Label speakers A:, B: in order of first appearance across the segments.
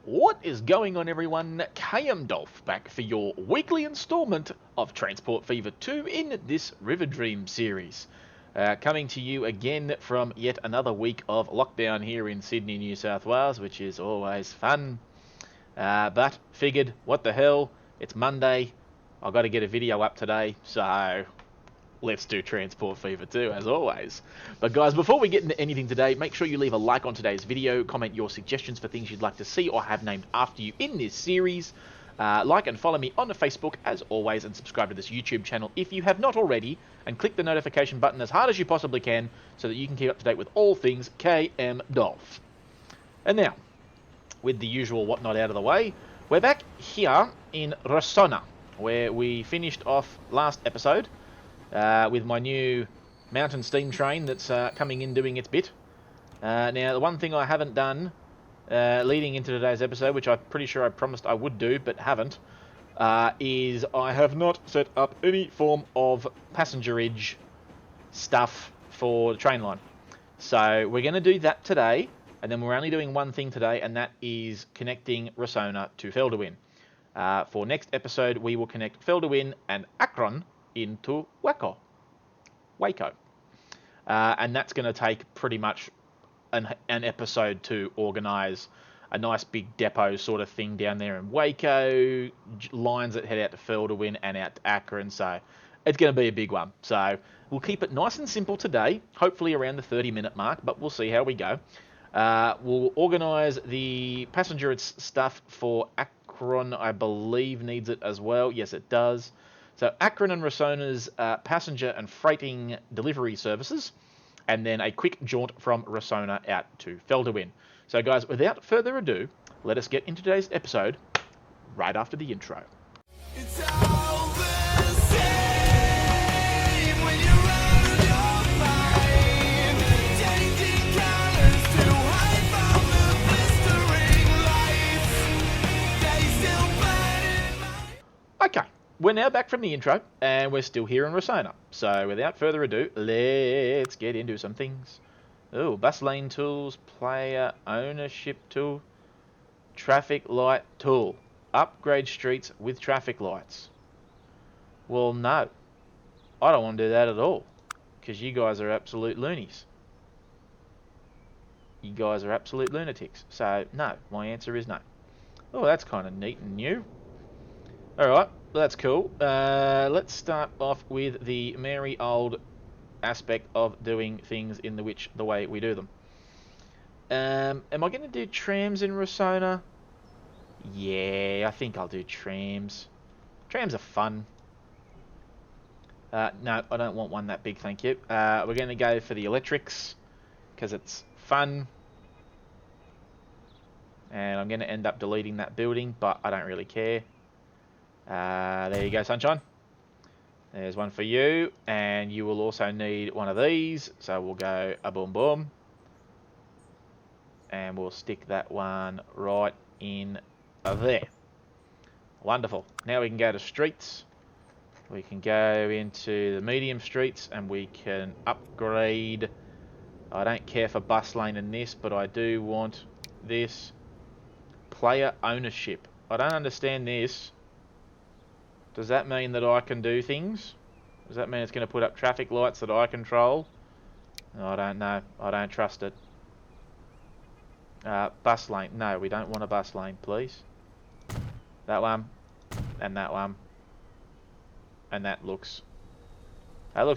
A: What is going on, everyone? KM Dolph back for your weekly installment of Transport Fever 2 in this Riverdream series. Coming to you again from yet another week of lockdown here in Sydney, New South Wales, which is always fun. But figured, what the hell, it's Monday, I've got to get a video up today, so let's do Transport Fever 2 as always. But guys, before we get into anything today, make sure you leave a like on today's video, comment your suggestions for things you'd like to see or have named after you in this series. Like and follow me on Facebook as always, and subscribe to this YouTube channel if you have not already, and click the notification button as hard as you possibly can so that you can keep up to date with all things KM Dolph. And now, with the usual whatnot out of the way, we're back here in Rossona, where we finished off last episode. With my new mountain steam train that's coming in doing its bit. Now, the one thing I haven't done leading into today's episode, which I'm pretty sure I promised I would do, but haven't, is I have not set up any form of passengerage stuff for the train line. So we're going to do that today, and then we're only doing one thing today, and that is connecting Rossona to Felderwind. For next episode, we will connect Felderwind and Akron into Waco. And that's going to take pretty much an episode to organise a nice big depot sort of thing down there in Waco, lines that head out to Felderwind and out to Akron, so it's going to be a big one. So we'll keep it nice and simple today, hopefully around the 30-minute mark, but we'll see how we go. We'll organise the passenger stuff for Akron, I believe needs it as well. Yes, it does. So Akron and Rossona's passenger and freighting delivery services, and then a quick jaunt from Rossona out to Felderwind. So guys, without further ado, let us get into today's episode right after the intro.
B: It's all the same when you're out of your mind, changing colors to hide from the blistering lights. They still burn in my...
A: Okay, we're now back from the intro, and we're still here in Rossona. So without further ado, let's get into some things. Oh, bus lane tools, player ownership tool, traffic light tool. Upgrade streets with traffic lights. Well, no. I don't want to do that at all, because you guys are absolute loonies. You guys are absolute lunatics. So, no. My answer is no. Oh, that's kind of neat and new. Alright, well, that's cool. Let's start off with the merry old aspect of doing things in the way we do them. Am I going to do trams in Rossona? Yeah, I think I'll do trams. Trams are fun. No, I don't want one that big, thank you. We're going to go for the electrics, because it's fun. And I'm going to end up deleting that building, but I don't really care. There you go, sunshine. There's one for you, and you will also need one of these, so we'll go a boom boom. And we'll stick that one right in there. Wonderful. Now we can go to streets. We can go into the medium streets, and we can upgrade. I don't care for bus lane in this, but I do want this. Player ownership. I don't understand this. Does that mean that I can do things? Does that mean it's going to put up traffic lights that I control? I don't know. I don't trust it. Bus lane. No, we don't want a bus lane, please. That one. And that one. And that looks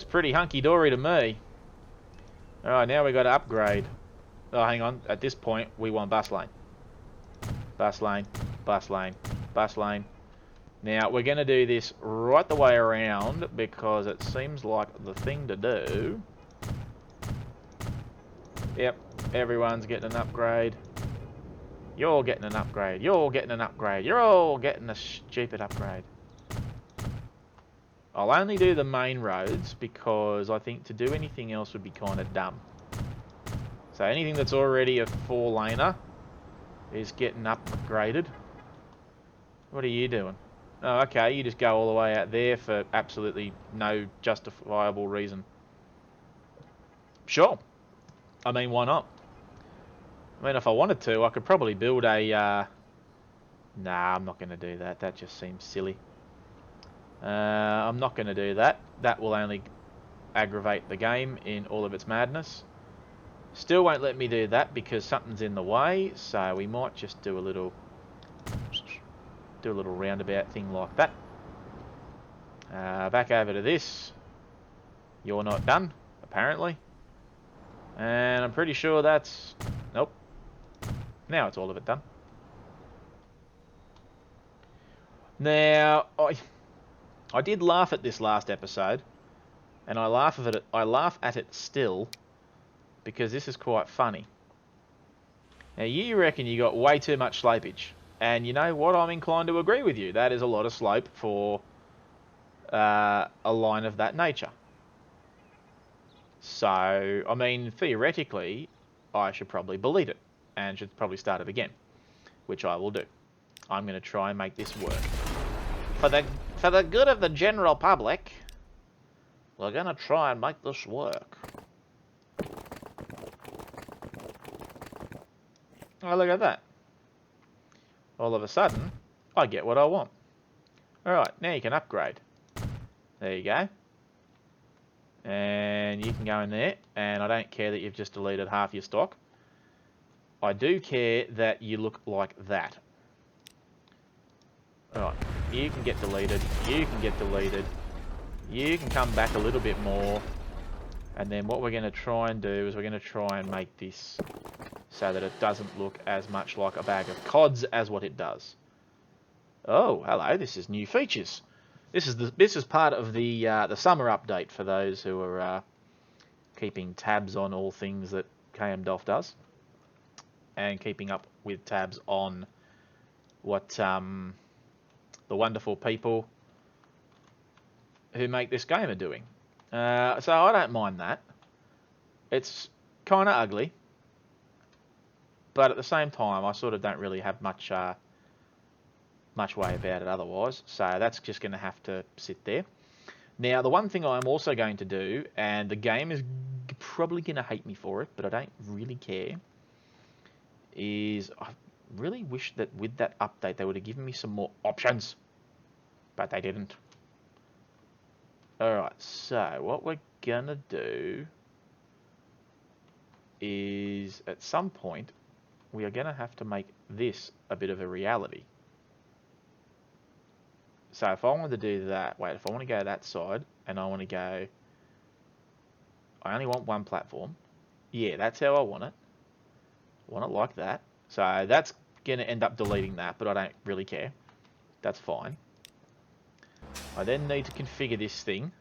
A: pretty hunky-dory to me. Alright, now we've got to upgrade. Oh, hang on. At this point, we want bus lane. Bus lane. Bus lane. Bus lane. Now, we're going to do this right the way around because it seems like the thing to do. Yep, everyone's getting an upgrade. You're getting an upgrade. You're getting an upgrade. You're all getting a stupid upgrade. I'll only do the main roads because I think to do anything else would be kind of dumb. So anything that's already a 4-laner is getting upgraded. What are you doing? Oh, okay, you just go all the way out there for absolutely no justifiable reason. Sure. I mean, why not? I mean, if I wanted to, I could probably build a Nah, I'm not going to do that. That just seems silly. I'm not going to do that. That will only aggravate the game in all of its madness. Still won't let me do that because something's in the way, so we might just do a little roundabout thing like that. Back over to this. You're not done, apparently. And I'm pretty sure that's... Nope. Now it's all of it done. Now, I did laugh at this last episode, and I laugh at it still, because this is quite funny. Now, you reckon you got way too much slopage, and you know what? I'm inclined to agree with you. That is a lot of slope for a line of that nature. So, I mean, theoretically, I should probably delete it, and should probably start it again, which I will do. I'm going to try and make this work. For the good of the general public, we're going to try and make this work. Oh, look at that. All of a sudden, I get what I want. Alright, now you can upgrade. There you go. And you can go in there, and I don't care that you've just deleted half your stock. I do care that you look like that. Alright, you can get deleted, you can get deleted, you can come back a little bit more, and then what we're going to try and do is we're going to try and make this so that it doesn't look as much like a bag of cods as what it does. Oh, hello, this is new features. This is part of the summer update for those who are keeping tabs on all things that KM Dolph does, and keeping up with tabs on what the wonderful people who make this game are doing. So I don't mind that. It's kind of ugly, but at the same time, I sort of don't really have much way about it otherwise. So that's just going to have to sit there. Now, the one thing I'm also going to do, and the game is probably going to hate me for it, but I don't really care, is I really wish that with that update they would have given me some more options, but they didn't. Alright, so what we're gonna do is at some point we are gonna have to make this a bit of a reality. So if I wanted to do that, wait, if I want to go that side and I want to go, I only want one platform. Yeah, that's how I want it. I want it like that. So that's going to end up deleting that, but I don't really care. That's fine. I then need to configure this thing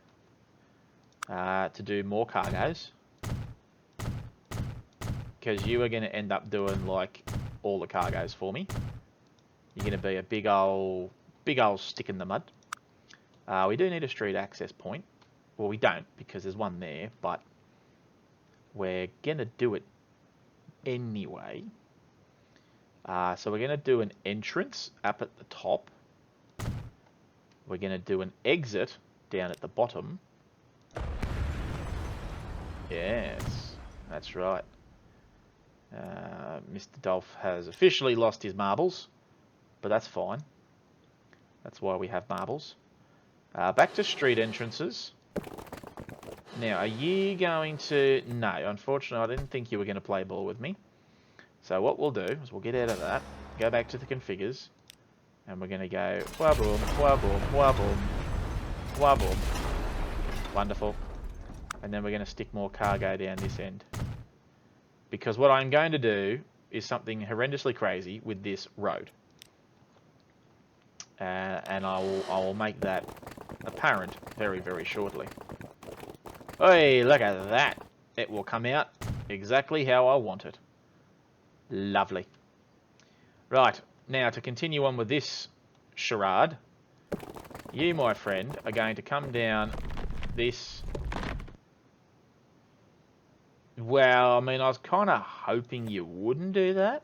A: to do more cargoes, because you are going to end up doing like all the cargoes for me. You're going to be a big old stick in the mud. We do need a street access point. Well, we don't, because there's one there, but we're going to do it anyway. So we're going to do an entrance up at the top. We're going to do an exit down at the bottom. Yes, that's right. Mr. Dolph has officially lost his marbles, but that's fine. That's why we have marbles. Back to street entrances. Now, are you going to... No, unfortunately, I didn't think you were going to play ball with me. So what we'll do is we'll get out of that, go back to the configures, and we're going to go waboom, waboom, waboom, waboom. Wonderful. And then we're going to stick more cargo down this end. Because what I'm going to do is something horrendously crazy with this road. And I will make that apparent very, very shortly. Hey, look at that. It will come out exactly how I want it. Lovely. Right, now to continue on with this charade, you, my friend, are going to come down this... Well, I mean, I was kind of hoping you wouldn't do that.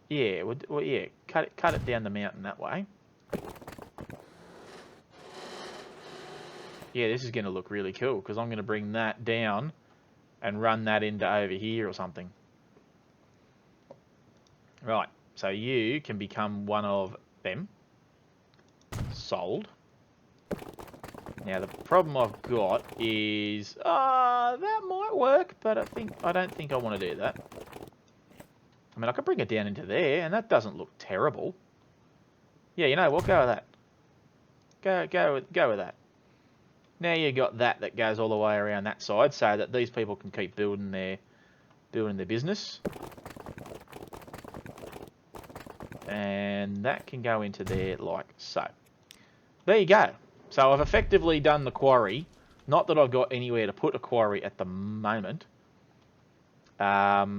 A: Yeah, well, yeah, cut it down the mountain that way. Yeah, this is going to look really cool, because I'm going to bring that down and run that into over here or something. Right, So you can become one of them. Sold. Now the problem I've got is that might work, but I don't think I want to do that. I mean, I could bring it down into there, and that doesn't look terrible. Yeah, you know what? Go with that. Go with that. Now you got that goes all the way around that side, so that these people can keep building their business. And that can go into there like so. There you go. So I've effectively done the quarry. Not that I've got anywhere to put a quarry at the moment. Yeah.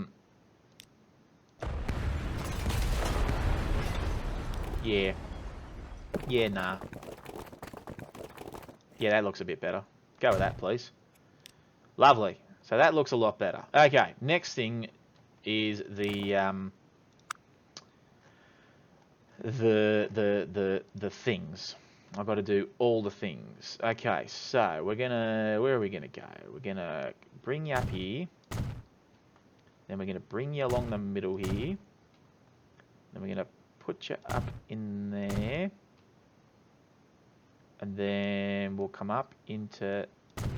A: Yeah, nah. Yeah, that looks a bit better. Go with that, please. Lovely. So that looks a lot better. Okay, next thing is the things. I've got to do all the things. Okay, so we're gonna, where are we gonna go? We're gonna bring you up here. Then we're gonna bring you along the middle here. Then we're gonna put you up in there. And then we'll come up into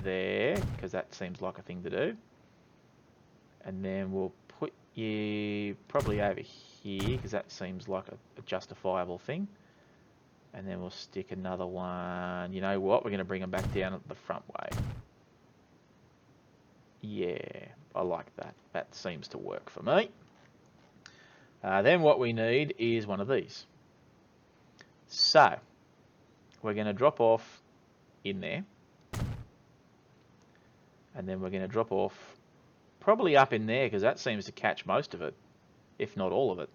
A: there, because that seems like a thing to do. And then we'll put you probably over here, because that seems like a justifiable thing. And then we'll stick another one. You know what? We're going to bring them back down the front way. Yeah, I like that. That seems to work for me. Then what we need is one of these. So, we're going to drop off in there. And then we're going to drop off probably up in there, because that seems to catch most of it, if not all of it.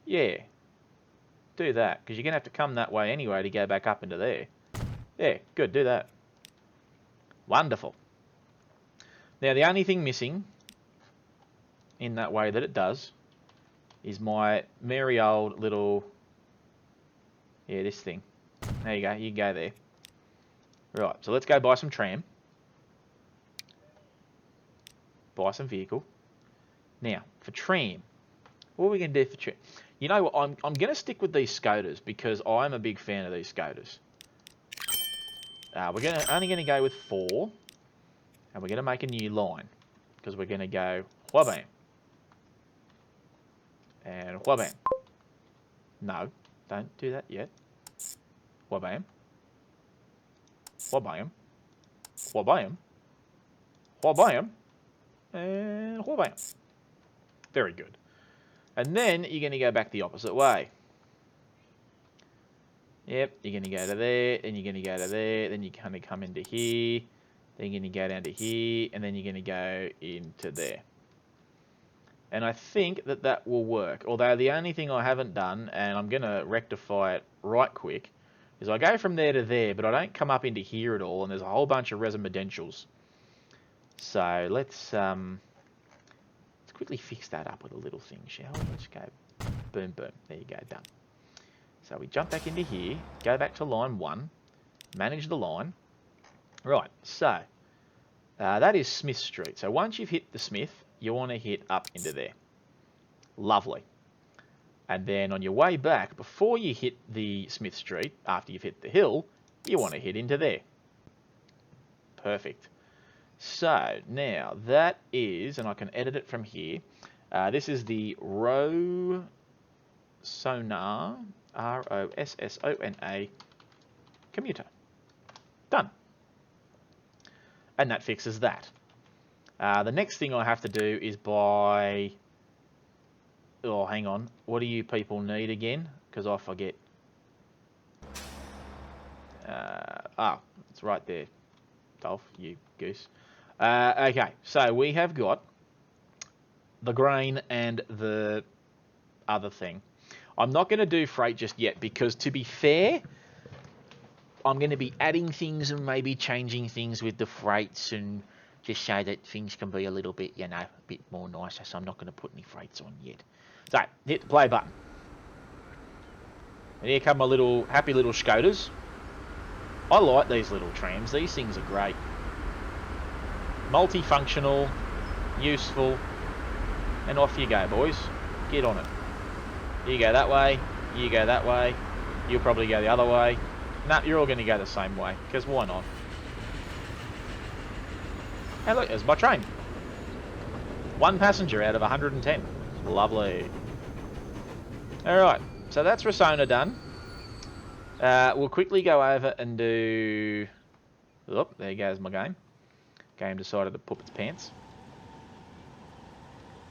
A: Yeah. Do that, because you're going to have to come that way anyway to go back up into there. Yeah, good, do that. Wonderful. Now, the only thing missing in that way that it does is my merry old little... Yeah, this thing. There you go, you can go there. Right, so let's go buy some tram. Buy some vehicle. Now, for tram, what are we going to do for tram? You know what, I'm going to stick with these Scoters because I'm a big fan of these Scoters. We're only going to go with 4. And we're going to make a new line. Because we're going to go whabam. And whabam. No, don't do that yet. Whabam. Whabam. Whabam. Whabam. And whabam. Very good. And then you're going to go back the opposite way. Yep, you're going to go to there, then you're going to go to there, then you're going to come into here, then you're going to go down to here, and then you're going to go into there. And I think that that will work. Although the only thing I haven't done, and I'm going to rectify it right quick, is I go from there to there, but I don't come up into here at all, and there's a whole bunch of residentials. So let's quickly fix that up with a little thing, shall we? Let's go boom, boom. There you go, done. So we jump back into here, go back to line 1, manage the line. Right, so that is Smith Street. So once you've hit the Smith, you want to hit up into there. Lovely. And then on your way back, before you hit the Smith Street, after you've hit the hill, you want to hit into there. Perfect. So now that is, and I can edit it from here, this is the Rossona, Rossona commuter. Done. And that fixes that. The next thing I have to do is buy... Oh, hang on. What do you people need again? Because I forget. It's right there. Dolph, you goose. Okay, so we have got the grain and the other thing. I'm not going to do freight just yet because, to be fair, I'm going to be adding things and maybe changing things with the freights and just so that things can be a little bit, you know, a bit more nicer. So I'm not going to put any freights on yet. So, hit the play button. And here come my little happy little Scoters. I like these little trams. These things are great. Multifunctional, useful, and off you go, boys. Get on it. You go that way. You go that way. You'll probably go the other way. Nah, you're all going to go the same way. Because why not? Hey, look, there's my train. 1 passenger out of 110. Lovely. Alright, so that's Rasona done. We'll quickly go over and do... Oh, there goes my game. Game decided to poop its pants.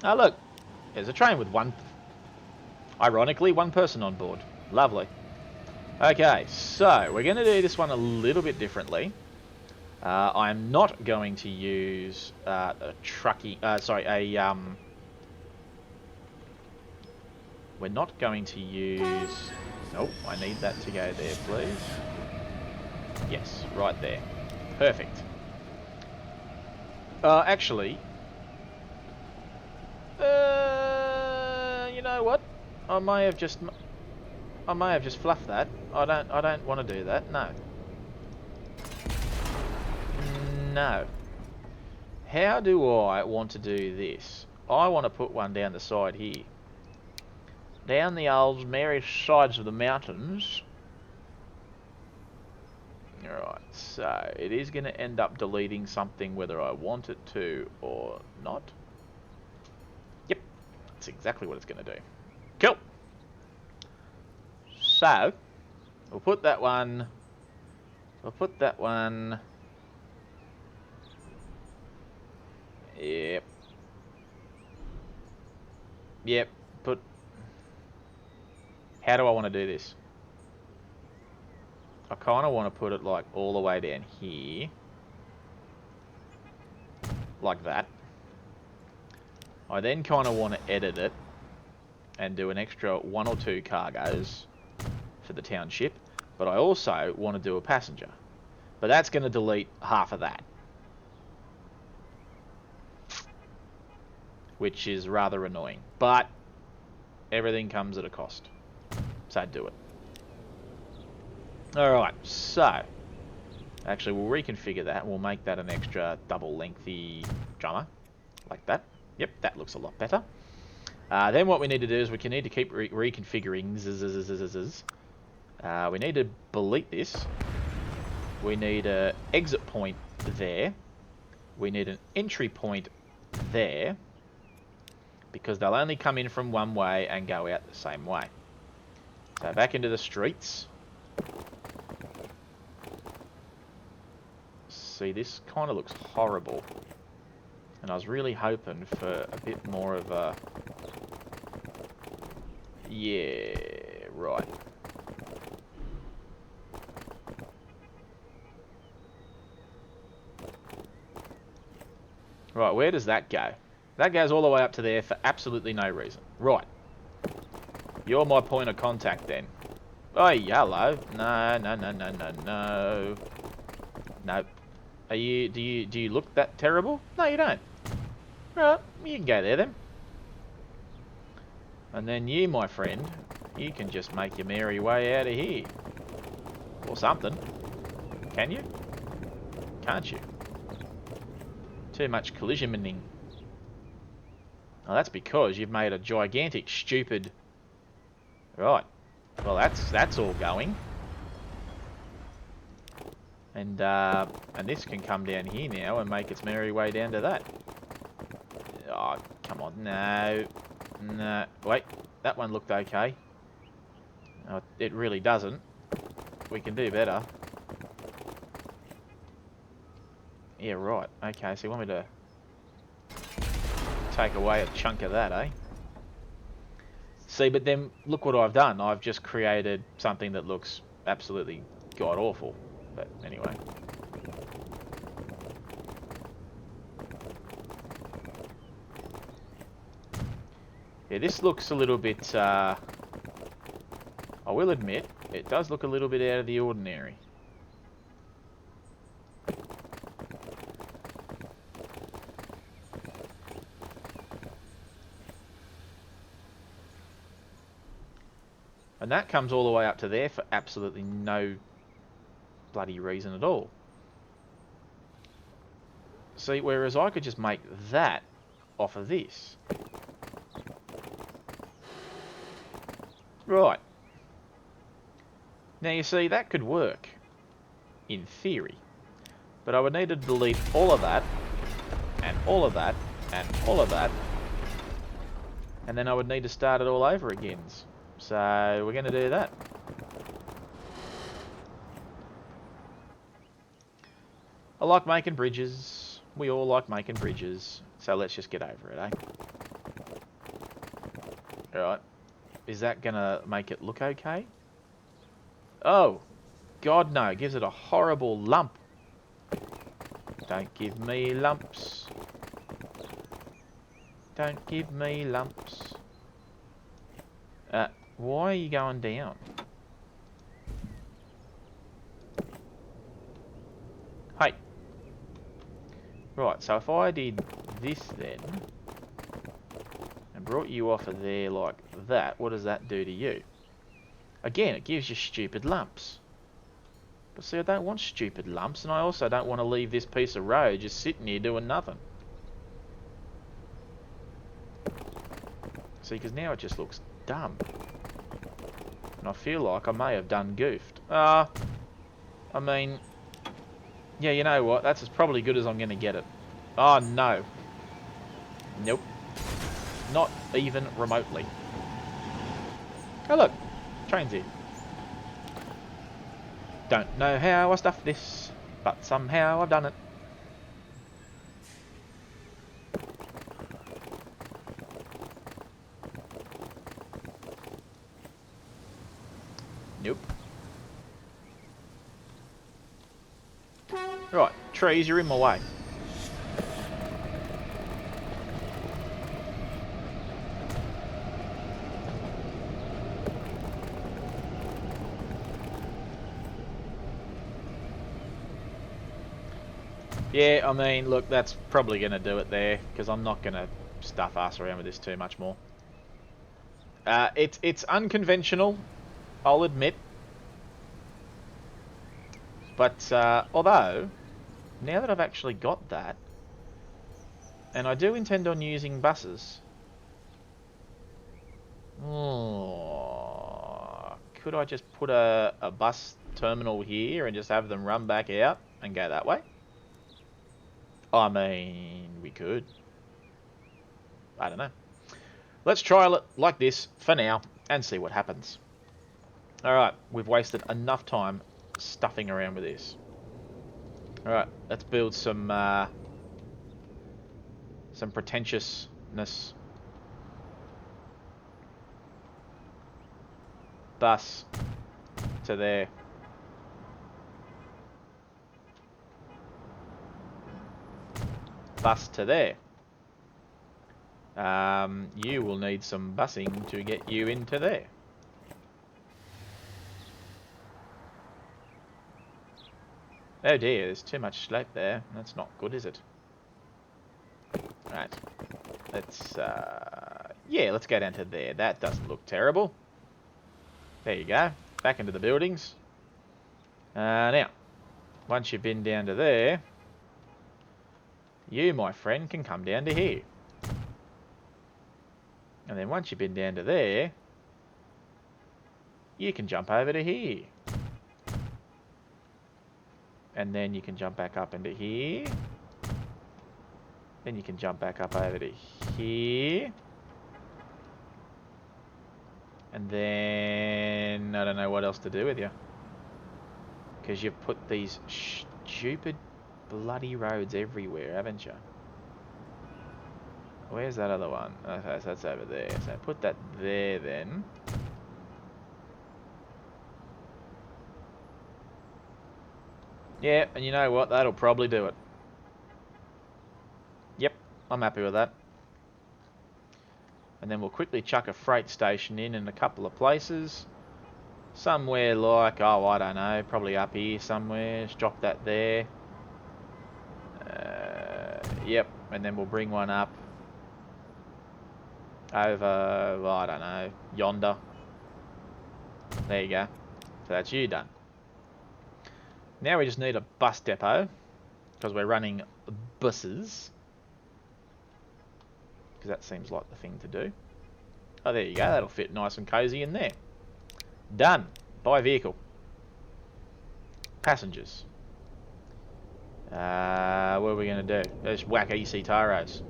A: Oh, look. There's a train with ironically, 1 person on board. Lovely. Okay, so we're going to do this one a little bit differently. I'm not going to use a trucking... We're not going to use... Nope, I need that to go there, please. Yes, right there. Perfect. Actually... you know what? I may have just fluffed that. I don't want to do that. No. No. How do I want to do this? I want to put one down the side here. Down the old merry sides of the mountains. Alright, so it is going to end up deleting something whether I want it to or not. Yep, that's exactly what it's going to do. Cool. So, we'll put that one... Yep. Yep, put... How do I want to do this? I kind of want to put it like all the way down here. Like that. I then kind of want to edit it and do an extra 1 or 2 cargoes for the township. But I also want to do a passenger. But that's going to delete half of that. Which is rather annoying. But everything comes at a cost. So do it. Alright, so... Actually, we'll reconfigure that. We'll make that an extra double lengthy drummer. Like that. Yep, that looks a lot better. Then what we need to do is we need to keep reconfiguring. We need to delete this. We need an exit point there. We need an entry point there. Because they'll only come in from one way and go out the same way. So back into the streets. See, this kind of looks horrible. And I was really hoping for a bit more of a... Yeah, right. Right, where does that go? That goes all the way up to there for absolutely no reason. Right. You're my point of contact then. Oh, hello. No. Nope. Do you look that terrible? No, you don't. Right, you can go there then. And then you, my friend, you can just make your merry way out of here. Or something. Can you? Can't you? Too much collisioning. Oh, that's because you've made a gigantic, stupid... Right. Well, that's all going. And this can come down here now and make its merry way down to that. Oh, come on. No. No. Wait. That one looked okay. Oh, it really doesn't. We can do better. Yeah, right. Okay, so you want me to take away a chunk of that, eh? See, but then look what I've done. I've just created something that looks absolutely god-awful. But anyway. Yeah, this looks a little bit... I will admit, it does look a little bit out of the ordinary. And that comes all the way up to there for absolutely no bloody reason at all. See, whereas I could just make that off of this. Right. Now you see, that could work. In theory. But I would need to delete all of that. And all of that. And all of that. And then I would need to start it all over again. So we're going to do that. I like making bridges. We all like making bridges. So let's just get over it, eh? Alright. Is that going to make it look okay? Oh. God, no. It gives it a horrible lump. Don't give me lumps. Don't give me lumps. Why are you going down? Hey. Right, so if I did this then, and brought you off of there like that, what does that do to you? Again, it gives you stupid lumps. But see, I don't want stupid lumps, and I also don't want to leave this piece of road just sitting here doing nothing. See, because now it just looks dumb. And I feel like I may have done goofed. I mean... Yeah, you know what? That's as probably good as I'm going to get it. Oh, no. Nope. Not even remotely. Oh, look. Train's here. Don't know how I stuffed this, but somehow I've done it. Nope. Right, trees, you're in my way. Yeah, I mean, look, that's probably going to do it there, because I'm not going to stuff ass around with this too much more. It's unconventional, I'll admit. But, although, now that I've actually got that, and I do intend on using buses. Oh, could I just put a bus terminal here and just have them run back out and go that way? I mean, we could. I don't know. Let's try it like this for now and see what happens. Alright, we've wasted enough time stuffing around with this. Alright, let's build some pretentiousness. Bus to there. Bus to there. You will need some busing to get you into there. Oh dear, there's too much slope there. That's not good, is it? Right. Let's, yeah, let's go down to there. That doesn't look terrible. There you go. Back into the buildings. Now, once you've been down to there, you, my friend, can come down to here. And then once you've been down to there, you can jump over to here. And then you can jump back up into here. Then you can jump back up over to here. And then I don't know what else to do with you. Because you've put these stupid bloody roads everywhere, haven't you? Where's that other one? Okay, so that's over there. So put that there then. Yeah, and you know what? That'll probably do it. Yep, I'm happy with that. And then we'll quickly chuck a freight station in a couple of places. Somewhere like, oh, I don't know, probably up here somewhere. Just drop that there. Yep, and then we'll bring one up over, well, I don't know, yonder. There you go. So that's you done. Now we just need a bus depot, because we're running buses. Because that seems like the thing to do. Oh, there you go. That'll fit nice and cozy in there. Done. Buy vehicle. Passengers. What are we going to do? Let's whack EC Taros.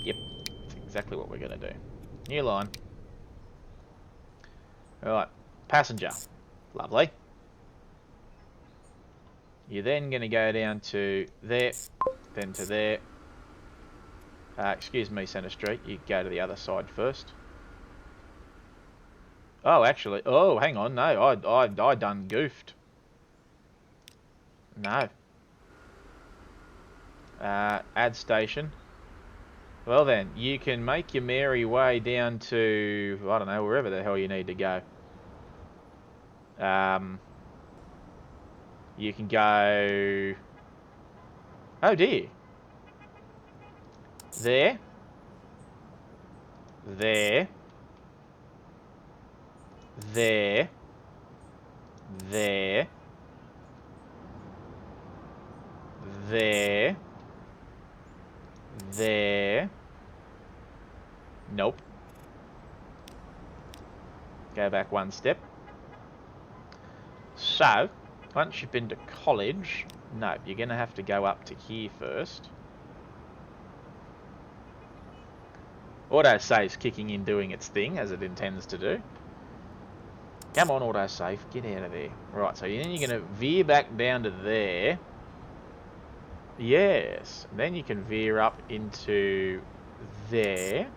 A: Yep. That's exactly what we're going to do. New line. Alright. Passenger. Lovely. You're then going to go down to there, then to there. Excuse me, Centre Street. You go to the other side first. Oh, actually. Oh, hang on. No, I done goofed. No. Add station. Well then, you can make your merry way down to, I don't know, wherever the hell you need to go. You can go... Oh dear. There. There. There. There. There. There. Nope. Go back one step. So, once you've been to college, no, you're going to have to go up to here first. Autosave's kicking in, doing its thing, as it intends to do. Come on, autosave, get out of there. Right, so then you're going to veer back down to there. Yes, and then you can veer up into there.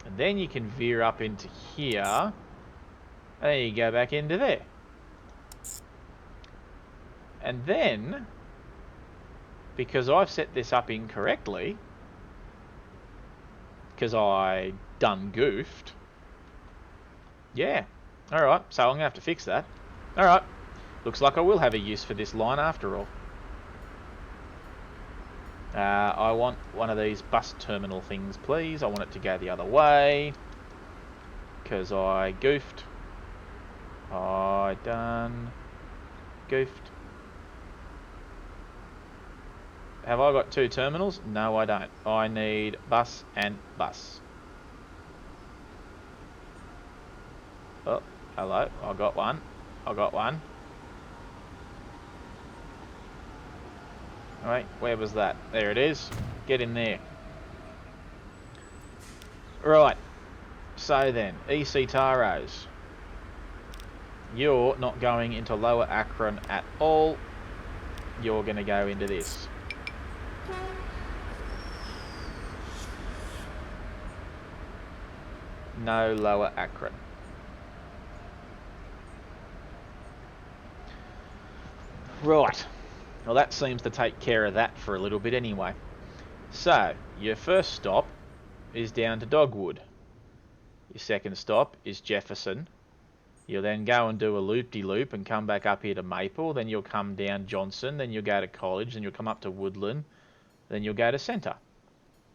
A: And then you can veer up into here. And then you go back into there. And then, because I've set this up incorrectly, because I done goofed. Yeah. Alright, so I'm going to have to fix that. Alright. Looks like I will have a use for this line after all. I want one of these bus terminal things, please. I want it to go the other way. Because I goofed. I done goofed. Have I got two terminals? No, I don't. I need bus and bus. Oh, hello. I got one. I got one. Alright, where was that? There it is. Get in there. Right. So then, EC Taros. You're not going into Lower Akron at all. You're going to go into this. No Lower Akron. Right. Well, that seems to take care of that for a little bit anyway. So, your first stop is down to Dogwood. Your second stop is Jefferson. You'll then go and do a loop-de-loop and come back up here to Maple. Then you'll come down Johnson. Then you'll go to College. Then you'll come up to Woodland. Then you'll go to Centre.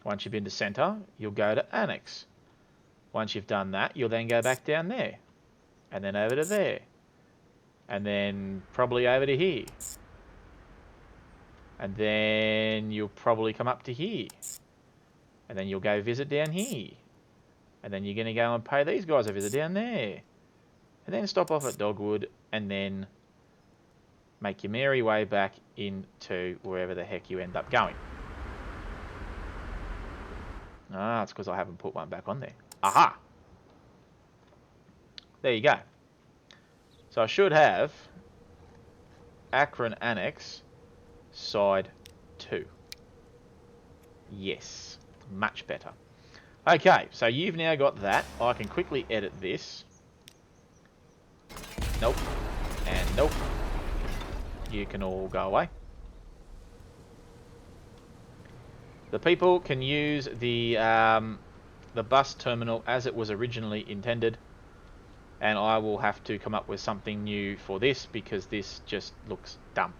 A: Once you've been to Centre, you'll go to Annex. Once you've done that, you'll then go back down there. And then over to there. And then probably over to here. And then you'll probably come up to here. And then you'll go visit down here. And then you're going to go and pay these guys a visit down there. And then stop off at Dogwood. And then make your merry way back into wherever the heck you end up going. Ah, it's because I haven't put one back on there. Aha! There you go. So I should have Akron Annex side 2. Yes, much better. Okay, so you've now got that. I can quickly edit this. Nope. And nope. You can all go away. The people can use the bus terminal as it was originally intended. And I will have to come up with something new for this because this just looks dumb.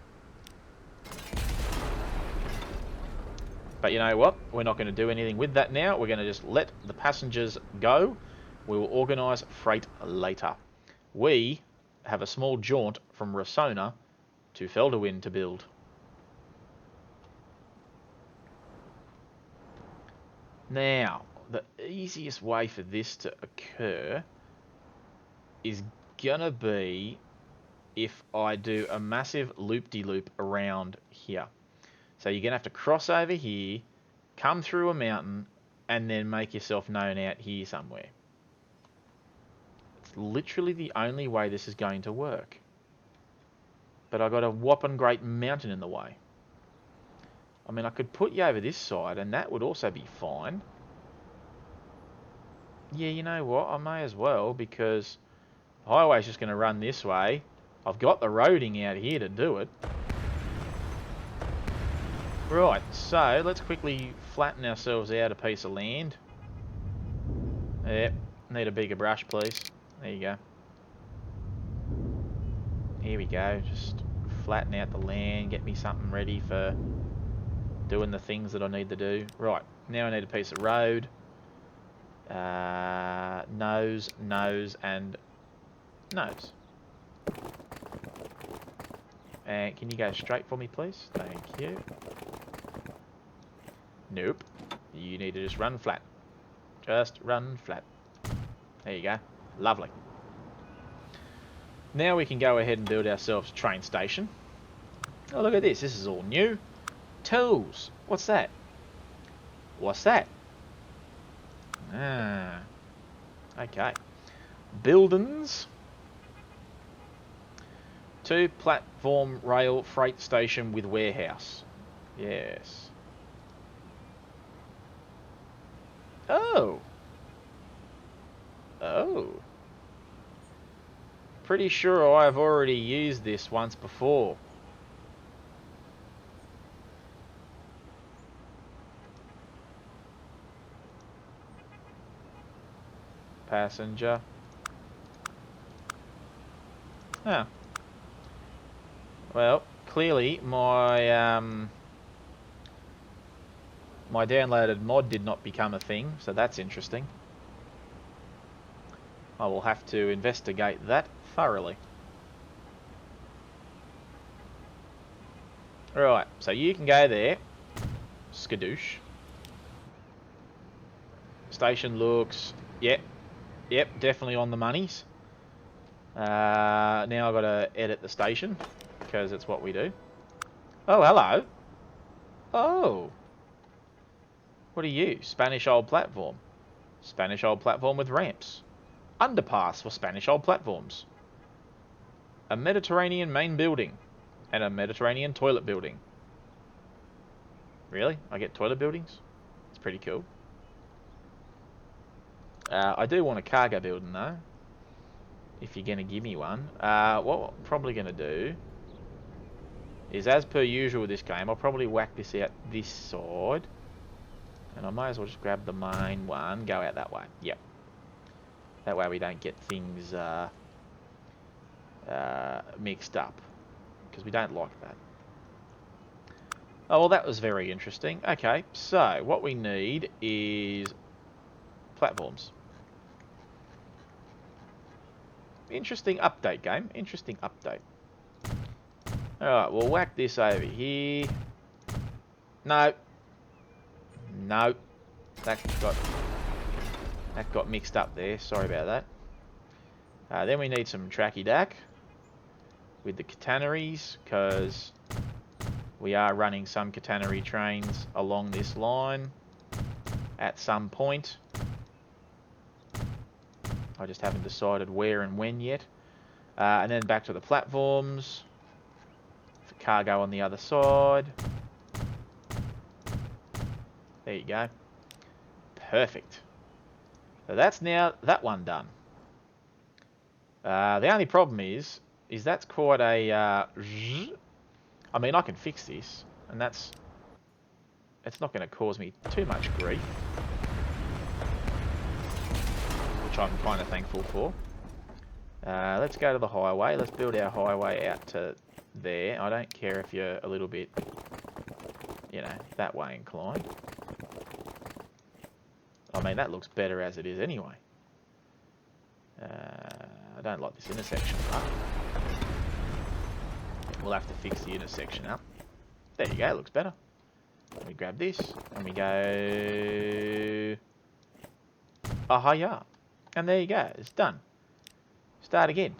A: But you know what? We're not going to do anything with that now. We're going to just let the passengers go. We will organise freight later. We have a small jaunt from Rasona to Felderwind to build. Now, the easiest way for this to occur is gonna be if I do a massive loop-de-loop around here. So you're gonna have to cross over here, come through a mountain, and then make yourself known out here somewhere. It's literally the only way this is going to work. But I've got a whopping great mountain in the way. I mean, I could put you over this side, and that would also be fine. Yeah, you know what? I may as well, because the highway's just going to run this way. I've got the roading out here to do it. Right, so let's quickly flatten ourselves out a piece of land. Yep, need a bigger brush, please. There you go. Here we go, just flatten out the land, get me something ready for doing the things that I need to do. Right, now I need a piece of road. Nose, nose, and nose. And can you go straight for me, please? Thank you. Nope. You need to just run flat. Just run flat. There you go. Lovely. Now we can go ahead and build ourselves a train station. Oh, look at this. This is all new. Tools. What's that? What's that? Ah. Okay. Buildings. 2 platform rail freight station with warehouse. Yes. Oh. Oh. Pretty sure I've already used this once before. Passenger. Oh. Well, clearly my my downloaded mod did not become a thing, so that's interesting. I will have to investigate that thoroughly. Right, so you can go there. Skadoosh. Station looks... Yep, definitely on the monies. Now I've got to edit the station, because it's what we do. Oh, hello. Oh. What are you? Spanish old platform. Spanish old platform with ramps. Underpass for Spanish old platforms. A Mediterranean main building. And a Mediterranean toilet building. Really? I get toilet buildings? It's pretty cool. I do want a cargo building though. If you're going to give me one. What I'm probably going to do is, as per usual with this game, I'll probably whack this out this side. And I might as well just grab the main one, go out that way. Yep. That way we don't get things mixed up. Because we don't like that. Oh, well, that was very interesting. Okay, so what we need is platforms. Interesting update, game. Interesting update. Alright, we'll whack this over here. No. No. That got mixed up there. Sorry about that. Then we need some tracky dack with the catenaries, because we are running some catenary trains along this line at some point. I just haven't decided where and when yet. And then back to the platforms for cargo on the other side. There you go. Perfect. So that's now that one done. The only problem is that's quite a... I mean, I can fix this, and it's not going to cause me too much grief, which I'm kind of thankful for. Let's go to the highway. Let's build our highway out to there. I don't care if you're a little bit, you know, that way inclined. I mean, that looks better as it is anyway. I don't like this intersection part. We'll have to fix the intersection up. There you go, looks better. We grab this, and we go... Aha, yeah. And there you go. It's done. Start again.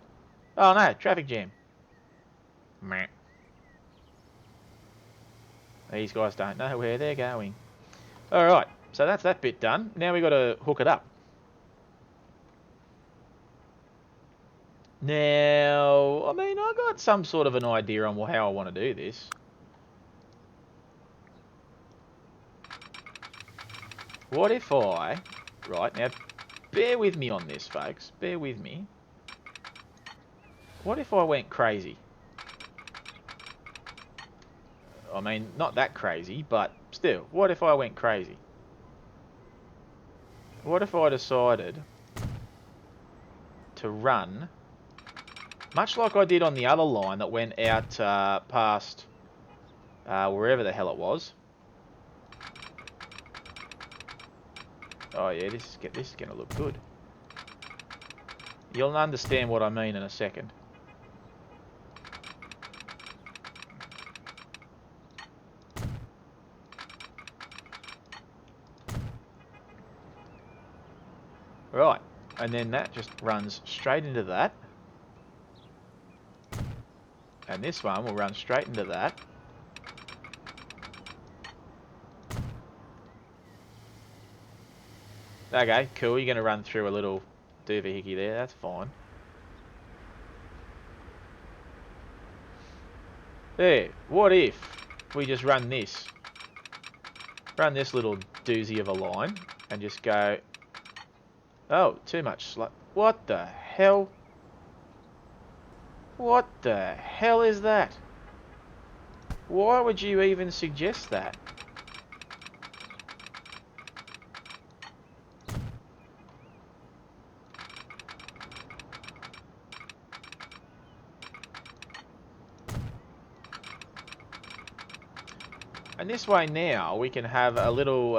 A: Oh no, traffic jam. Meh. These guys don't know where they're going. Alright, so that's that bit done. Now we've got to hook it up. Now, I mean, I got some sort of an idea on how I want to do this. What if I... Right, now, bear with me on this, folks. Bear with me. What if I went crazy? I mean, not that crazy, but still, what if I went crazy? What if I decided to run, much like I did on the other line that went out past wherever the hell it was. Oh yeah, this is going to look good. You'll understand what I mean in a second. Right, and then that just runs straight into that. And this one will run straight into that. Okay, cool, you're going to run through a little doohickey there, that's fine. There, what if we just run this? Run this little doozy of a line and just go... Oh, too much slow. What the hell? What the hell is that? Why would you even suggest that? And this way now we can have a little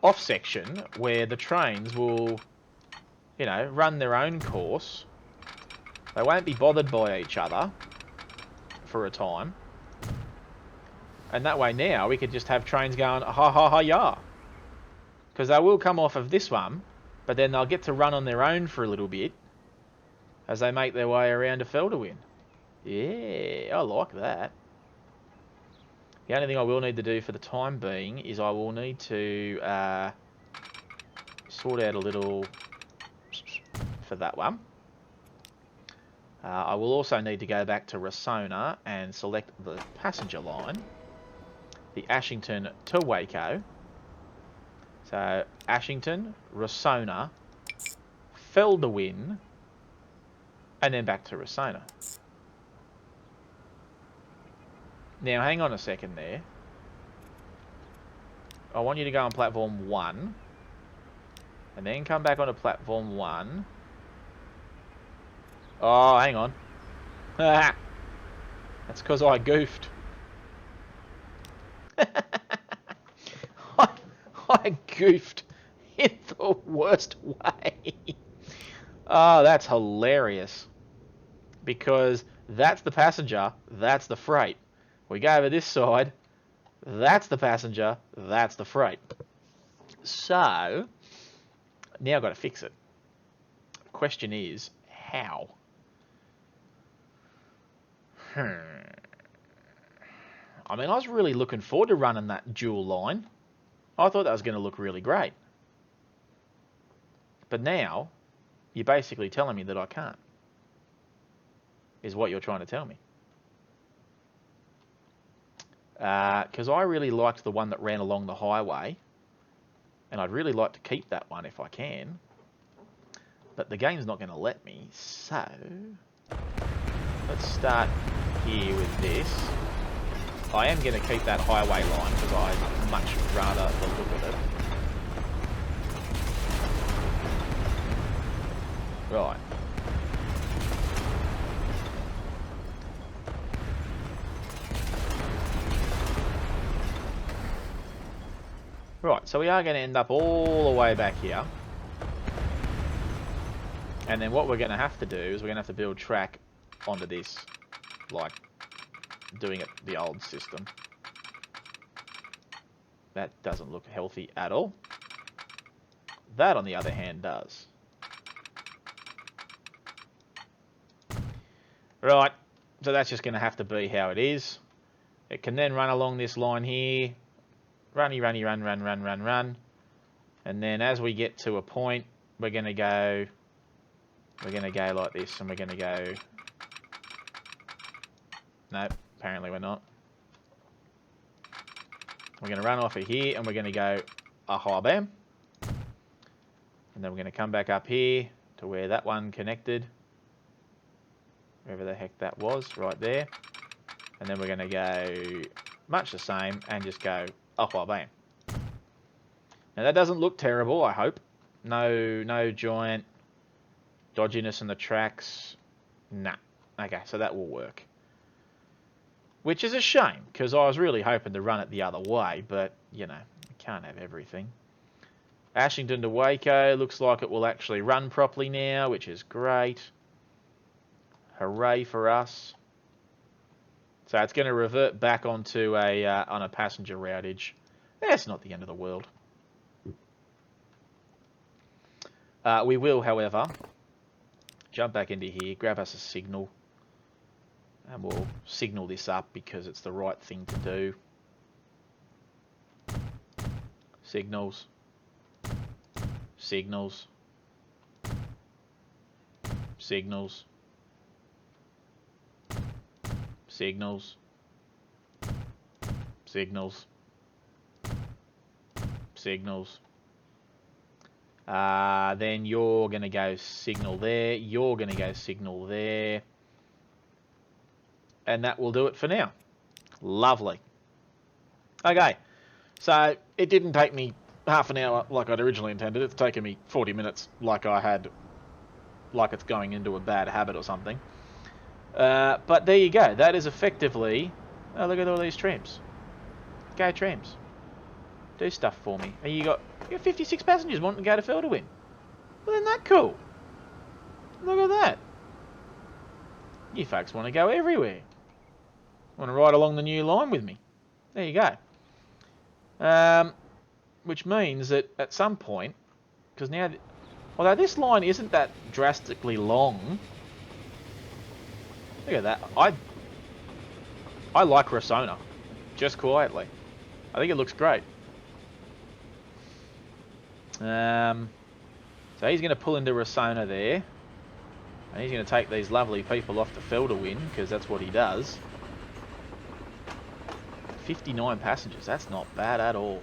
A: off section where the trains will, you know, run their own course. They won't be bothered by each other for a time. And that way now we could just have trains going ha ha ha ya. Because they will come off of this one, but then they'll get to run on their own for a little bit as they make their way around to Felderwind. Yeah, I like that. The only thing I will need to do for the time being is I will need to sort out a little for that one. I will also need to go back to Rasona and select the passenger line, the Ashington to Waco. So Ashington, Rasona, Felderwind, and then back to Rasona. Now, hang on a second there. I want you to go on platform 1. And then come back onto platform 1. Oh, hang on. That's because I goofed. I goofed in the worst way. Oh, that's hilarious. Because that's the passenger, that's the freight. We go over this side, that's the passenger, that's the freight. So, now I've got to fix it. The question is, how? I mean, I was really looking forward to running that dual line. I thought that was going to look really great. But now, you're basically telling me that I can't. Is what you're trying to tell me. Because I really liked the one that ran along the highway, and I'd really like to keep that one if I can, but the game's not going to let me, so let's start here with this. I am going to keep that highway line because I'd much rather the look of it. Right. Right, so we are going to end up all the way back here. And then what we're going to have to do is we're going to have to build track onto this, like doing it the old system. That doesn't look healthy at all. That, on the other hand, does. Right, so that's just going to have to be how it is. It can then run along this line here. Runny, runny, run, run, run, run, run. And then as we get to a point, we're going to go like this, and we're going to go... Nope, apparently we're not. We're going to run off of here, and we're going to go aha, bam. And then we're going to come back up here to where that one connected. Wherever the heck that was, right there. And then we're going to go much the same and just go aha, bam. Now that doesn't look terrible, I hope. No giant dodginess in the tracks. Nah. Okay, so that will work. Which is a shame, because I was really hoping to run it the other way, but, you know, we can't have everything. Ashington to Waco, looks like it will actually run properly now, which is great. Hooray for us. So it's going to revert back onto on a passenger routage. That's not the end of the world. We will, however, jump back into here, grab us a signal, and we'll signal this up because it's the right thing to do. Signals. Signals. Signals. Signals. Signals. Signals. Then you're going to go signal there. You're going to go signal there. And that will do it for now. Lovely. Okay. So it didn't take me half an hour like I'd originally intended. It's taken me 40 minutes like it's going into a bad habit or something. But there you go. That is effectively... Oh, look at all these trams. Go trams. Do stuff for me. And you got 56 passengers wanting to go to Felderwind. Well, isn't that cool? Look at that. You folks want to go everywhere. Want to ride along the new line with me. There you go. Which means that at some point, because now... Although this line isn't that drastically long... Look at that. I like Rosona. Just quietly. I think it looks great. So he's going to pull into Rosona there. And he's going to take these lovely people off to Felderwind, because that's what he does. 59 passengers. That's not bad at all.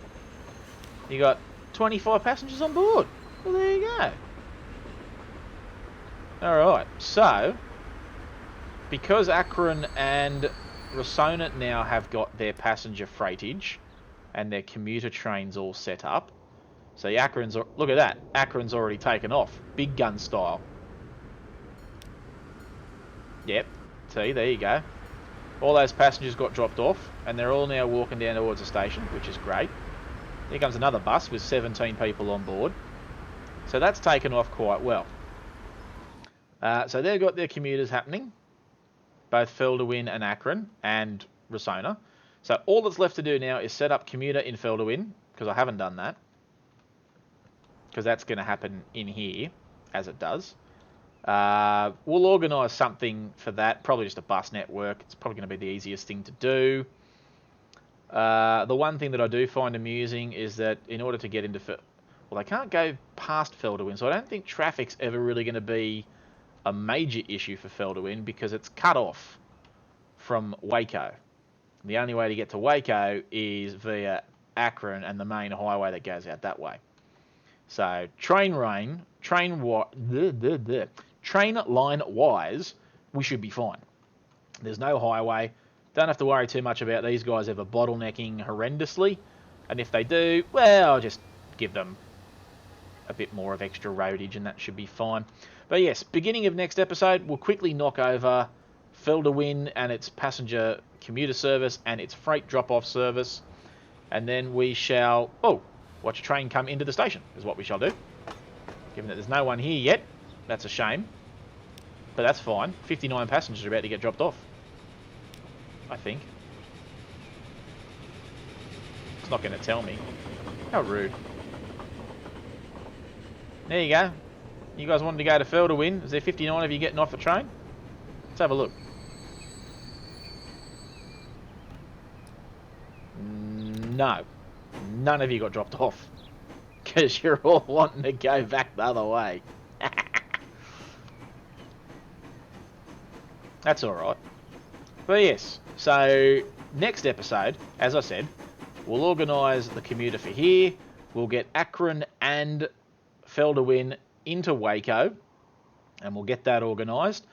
A: You got 25 passengers on board. Well, there you go. Alright, so... Because Akron and Rosona now have got their passenger freightage and their commuter trains all set up. So Akron's... Look at that. Akron's already taken off. Big gun style. Yep. See, there you go. All those passengers got dropped off, and they're all now walking down towards the station, which is great. Here comes another bus with 17 people on board. So that's taken off quite well. So they've got their commuters happening. Both Felderwind and Akron and Rosona. So all that's left to do now is set up commuter in Felderwind, because I haven't done that. Because that's going to happen in here, as it does. We'll organise something for that, probably just a bus network. It's probably going to be the easiest thing to do. The one thing that I do find amusing is that in order to get into... Well, they can't go past Felderwind, so I don't think traffic's ever really going to be a major issue for Felderwind, because it's cut off from Waco. The only way to get to Waco is via Akron and the main highway that goes out that way. So train line wise, we should be fine. There's no highway. Don't have to worry too much about these guys ever bottlenecking horrendously. And if they do, well, I'll just give them a bit more of extra roadage and that should be fine. But yes, beginning of next episode, we'll quickly knock over Felderwind and its passenger commuter service and its freight drop-off service. And then we shall, watch a train come into the station is what we shall do. Given that there's no one here yet, that's a shame. But that's fine. 59 passengers are about to get dropped off. I think. It's not going to tell me. How rude. There you go. You guys wanted to go to Felderwind. Is there 59 of you getting off the train? Let's have a look. No. None of you got dropped off. Because you're all wanting to go back the other way. That's alright. But yes, so next episode, as I said, we'll organise the commuter for here. We'll get Akron and Felderwind into Waco. And we'll get that organised.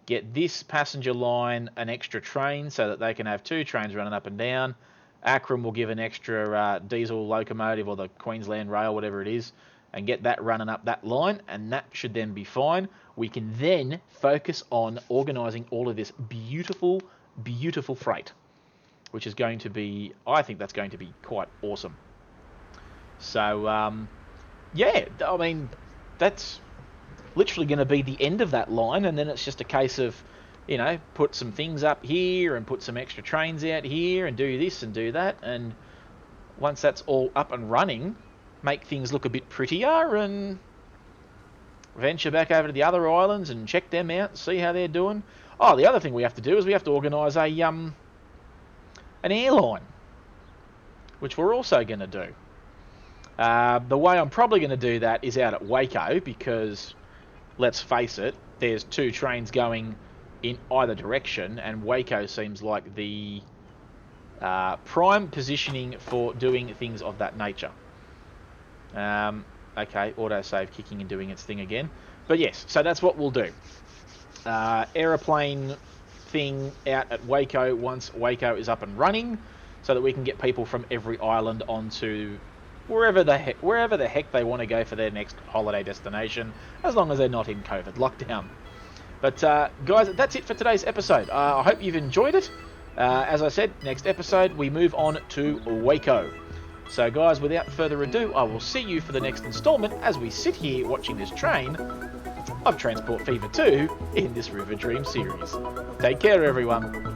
A: Get this passenger line an extra train so that they can have 2 trains running up and down. Akron will give an extra diesel locomotive or the Queensland Rail, whatever it is, and get that running up that line, and that should then be fine. We can then focus on organising all of this beautiful, beautiful freight, which is going to be, I think that's going to be quite awesome. So, yeah, I mean, that's literally going to be the end of that line, and then it's just a case of, you know, put some things up here and put some extra trains out here and do this and do that, and once that's all up and running, make things look a bit prettier and venture back over to the other islands and check them out and see how they're doing. Oh, the other thing we have to do is we have to organise a an airline, which we're also going to do. The way I'm probably going to do that is out at Waco because, let's face it, there's 2 trains going in either direction, and Waco seems like the prime positioning for doing things of that nature. Okay, autosave kicking and doing its thing again. But yes, so that's what we'll do. Aeroplane thing out at Waco once Waco is up and running, so that we can get people from every island onto wherever the heck they want to go for their next holiday destination, as long as they're not in COVID lockdown. But guys, that's it for today's episode. I hope you've enjoyed it. As I said, next episode we move on to Waco. So guys, without further ado, I will see you for the next instalment as we sit here watching this train of Transport Fever 2 in this Riverdream series. Take care, everyone.